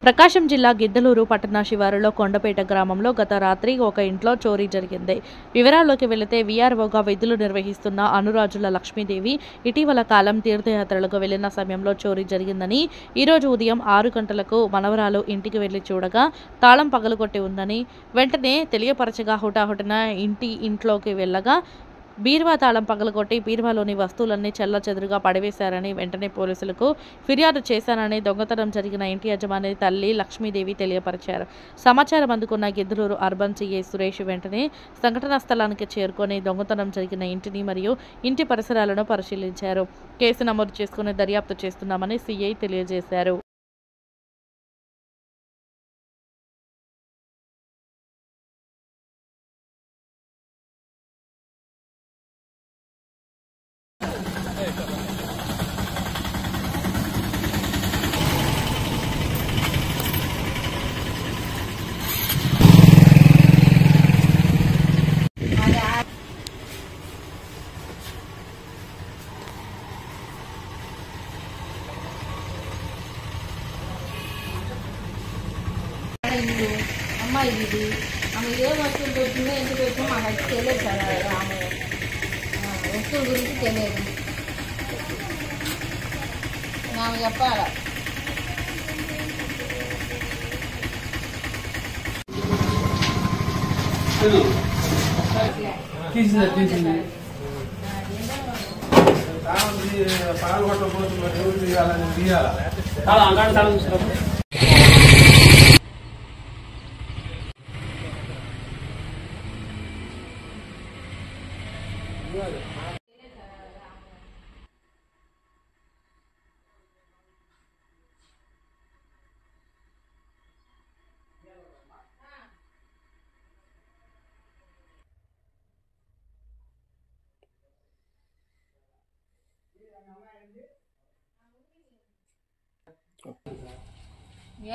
ప్రకాశం జిల్లా గిద్దలూరు పట్టణ శివారులో కొండపేట గ్రామంలో గత రాత్రి ఒక ఇంట్లో చోరీ జరిగింది. వివరాల్లోకి వెళితే వీఆర్ఓగా విధులు నిర్వహిస్తున్న అనురాజుల లక్ష్మీదేవి ఇటీవల కాలం తీర్థయాత్రలకు వెళ్లిన సమయంలో చోరీ జరిగిందని, ఈరోజు ఉదయం 6 గంటలకు మనవరాలు ఇంటికి వెళ్లి చూడగా తాళం పగలగొట్టి ఉందని వెంటనే తెలియపరచగా హుటాహుటిన ఇంట్లోకి వెళ్ళగా బీరువా తాళం పగలగొట్టి బీరువాలోని వస్తువులన్నీ చెల్లాచెదురుగా పడవేశారని, వెంటనే పోలీసులకు ఫిర్యాదు చేశానని దొంగతనం జరిగిన ఇంటి యజమాని తల్లి లక్ష్మీదేవి తెలియపరిచారు. సమాచారం అందుకున్న గిద్దలూరు అర్బన్ సిఐ సురేష్ వెంటనే సంఘటనా స్థలానికి చేరుకొని దొంగతనం జరిగిన ఇంటిని మరియు ఇంటి పరిసరాలను పరిశీలించారు. కేసు నమోదు చేసుకుని దర్యాప్తు చేస్తున్నామని సిఐ తెలియజేశారు. అమ్మాయి ఇది ఆమె ఏ వస్తువులు పెట్టిందో ఎందుకు పెట్టినా మాకు తెలియదు సార్. ఆమె వస్తువుల గురించి తెలియదు, ఆమె చెప్పాలా.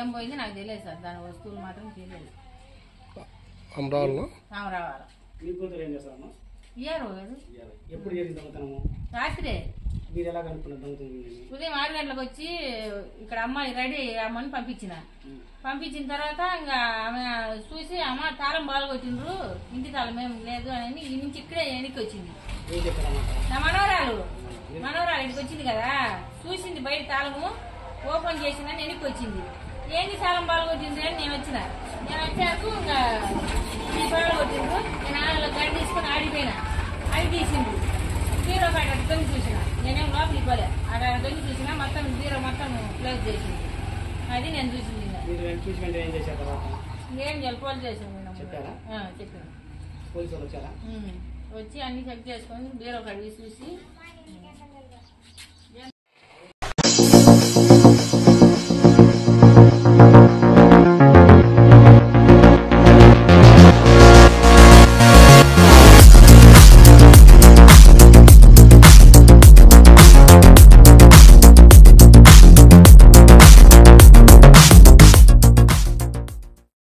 ఏం పోయింది నాకు తెలియదు సార్, దాని వస్తువులు మాత్రం తెలియదు. రాత్రే ఉదయం 6 గంటలకు వచ్చి ఇక్కడ అమ్మాయి రెడీ అమ్మని పంపించిన తర్వాత ఇంకా ఆమె చూసి అమ్మ తాళం బాగొచ్చిండ్రు, ఇంటి తాళం ఏం లేదు అని ఈ నుంచి ఇక్కడే వెనక్కి వచ్చింది. నా మనవరాలు ఇంటికి వచ్చింది కదా, చూసింది బయట తాళము ఓపెన్ చేసిందని వెనక్కి వచ్చింది. ఏంటి తాళం బాగొచ్చింది అని నేను వచ్చాక ఇంకా బాగొచ్చిండ్రు. నేను గడి తీసుకొని ఆడిపోయినా, అది తీసింది. బీరో బయట దొంగి చూసిన, నేనేం లోపలికి పోలే, అక్కడ దొంగి చూసినా మొత్తం బీరో మొత్తం క్లోజ్ చేసింది. అది నేను చూసింది. ఏం పోలీసు చేసాను, చెప్పాను. వచ్చి అన్ని చెక్ చేసుకొని బీరో కడిగి చూసి